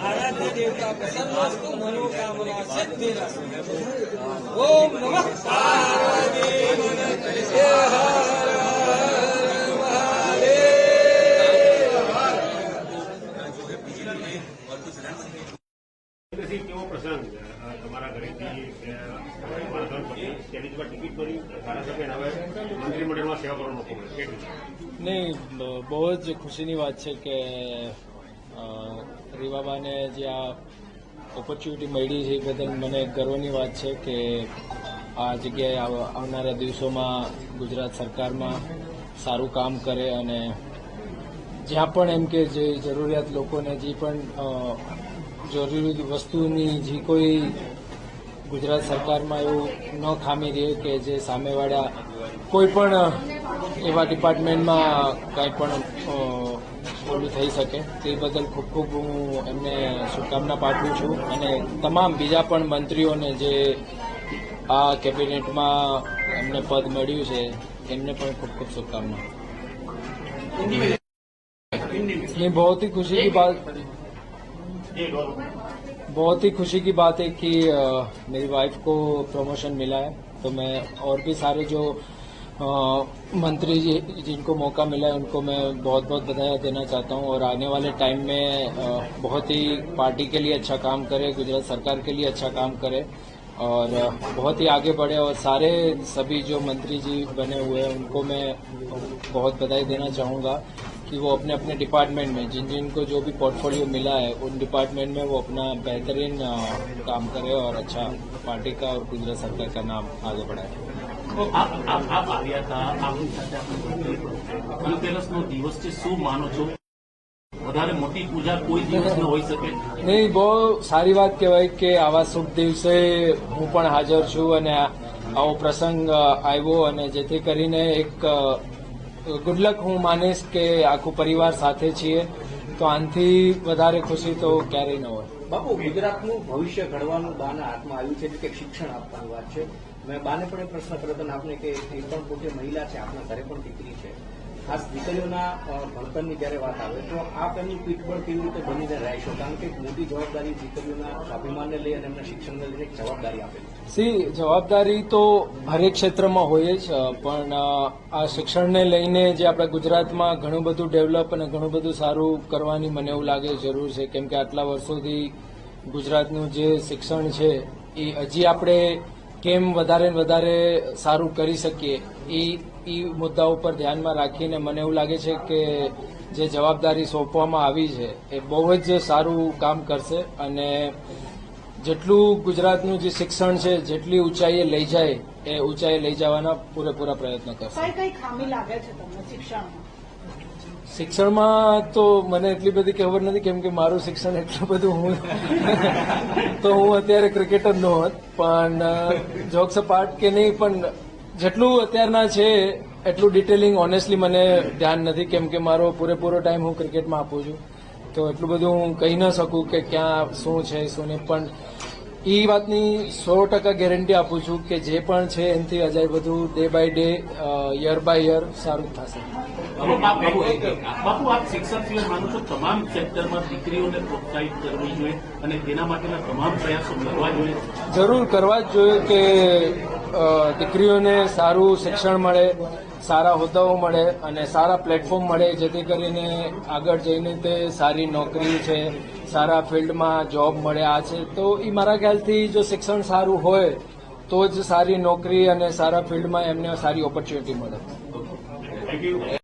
आराध्य देवता प्रसन्नस्तु मनोकामना सिद्धिरस्तु। ओम नमः पार्वती पते हर हर महादेव। केवो प्रसंग તમારા ઘરેથી તેની પર ટિકિટ ભરી ધારાસભ્ય હવે મંત્રીમંડળમાં સેવા કરવાનો મોકો મળ્યો? નહીં, બહુ જ ખુશીની વાત છે કે રીવાબાને જે આ ઓપોર્ચ્યુનિટી મળી છે એ બદલ મને ગર્વની વાત છે કે આ જગ્યાએ આવનારા દિવસોમાં ગુજરાત સરકારમાં સારું કામ કરે અને જ્યાં પણ એમ કે જે જરૂરિયાત લોકોને જે પણ જરૂરી વસ્તુની જે કોઈ ગુજરાત સરકારમાં એવું ન ખામી રહે કે જે સામેવાળા કોઈ પણ એવા ડિપાર્ટમેન્ટમાં કંઈ પણ ઓલું થઈ શકે તે બદલ ખૂબ ખૂબ હું એમને શુભકામના પાઠવું છું અને તમામ બીજા પણ મંત્રીઓને જે આ કેબિનેટમાં એમને પદ મળ્યું છે એમને પણ ખૂબ ખૂબ શુભકામના। बहुत ही खुशी की बात है कि मेरी वाइफ को प्रमोशन मिला है, तो मैं और भी सारे जो मंत्री जिनको मौका मिला है उनको मैं बहुत बहुत बधाई देना चाहता हूं और आने वाले टाइम में बहुत ही पार्टी के लिए अच्छा काम करे, गुजरात सरकार के लिए अच्छा काम करे और बहुत ही आगे बढ़े और सारे सभी जो मंत्री जी बने हुए हैं उनको मैं बहुत बधाई देना चाहूँगा कि वो अपने अपने डिपार्टमेंट में जिन जिनको जो भी पोर्टफोलियो मिला है उन डिपार्टमेंट में वो अपना बेहतरीन काम करे और अच्छा पार्टी का और गुजरात सरकार का नाम आगे बढ़ाए। तो आप આવ્યા હતા, આપની સાથે ધનતેરસનો દિવસ છે, શું માનો છો? વધારે મોટી પૂજા કોઈ દિવસ ન હોઈ શકે? નહીં, બહુ સારી વાત કહેવાય કે આવા શુભ દિવસે હું પણ હાજર છું અને આવો પ્રસંગ આવ્યો અને જેથી કરીને એક ગુડલક હું માનીશ કે આખું પરિવાર સાથે છીએ તો આનાથી વધારે ખુશી તો ક્યારેય ન હોય। બાપુ, ગુજરાતનું ભવિષ્ય ઘડવાનું બાના હાથમાં આવ્યું છે કે શિક્ષણ આપવાની વાત છે। મેં બાને પણ પ્રશ્ન કર્યો હતો આપને કે એ પણ પોતે મહિલા છે, આપણા ઘરે પણ દીકરી છે, ખાસ દીકરીઓના ભણતરની જયારે વાત આવે તો આપ એમનું પીઠબળ કેવી રીતે બનીને રહેશો? કારણ કે મોટી જવાબદારી દીકરીઓના સ્વાભિમાનને લઈ અને એમના શિક્ષણને લઈને એક જવાબદારી આપેલી છે। જવાબદારી તો હરેક ક્ષેત્રમાં હોય જ, પણ આ શિક્ષણને લઈને જે આપણા ગુજરાતમાં ઘણું બધું ડેવલપ અને ઘણું બધું સારું કરવાની મને એવું લાગે જરૂર છે, કેમ કે આટલા વર્ષોથી ગુજરાતનું જે શિક્ષણ છે એ હજી આપણે કેમ વધારે ને વધારે સારું કરી શકીએ એ મુદ્દા ઉપર ધ્યાનમાં રાખીને મને એવું લાગે છે કે જે જવાબદારી સોંપવામાં આવી છે એ બહુ જ સારું કામ કરશે અને જેટલું ગુજરાતનું જે શિક્ષણ છે જેટલી ઊંચાઈએ લઈ જાય એ ઊંચાઈએ લઈ જવાના પૂરેપૂરા પ્રયત્ન કરશે। કઈ ખામી લાગે છે તમને શિક્ષણમાં તો મને એટલી બધી ખબર નથી, કેમ કે મારું શિક્ષણ એટલું બધું હું અત્યારે ક્રિકેટર નો હોત, પણ જોક્સ અપાર્ટ કે નહીં, પણ જેટલું અત્યારના છે એટલું ડિટેલિંગ ઓનેસ્ટલી મને ધ્યાન નથી, કેમ કે મારો પૂરેપૂરો ટાઈમ હું ક્રિકેટમાં આપું છું, તો એટલું બધું હું કહી ન શકું કે ક્યાં શું છે શું નહીં, પણ એ વાતની 100% ગેરંટી આપું છું કે જે પણ છે એનાથી અજાય બધું day by day year by year સારું થશે। બાપુ, આપ શિક્ષક સિવાય માનો છો તમામ સેક્ટરમાં દીકરીઓને પ્રોત્સાહિત કરવી જોઈએ અને તેના માટેના તમામ પ્રયાસો કરવા જોઈએ? જરૂર કરવા જ જોઈએ કે દીકરીઓને સારું શિક્ષણ મળે, સારા હોદ્દાઓ મળે અને સારા પ્લેટફોર્મ મળે, જેથી કરીને આગળ જઈને તે સારી નોકરી છે, સારા ફિલ્ડમાં જોબ મળે આ છે, તો એ મારા ખ્યાલથી જો શિક્ષણ સારું હોય તો જ સારી નોકરી અને સારા ફિલ્ડમાં એમને સારી ઓપોર્ચ્યુનિટી મળે। Thank you.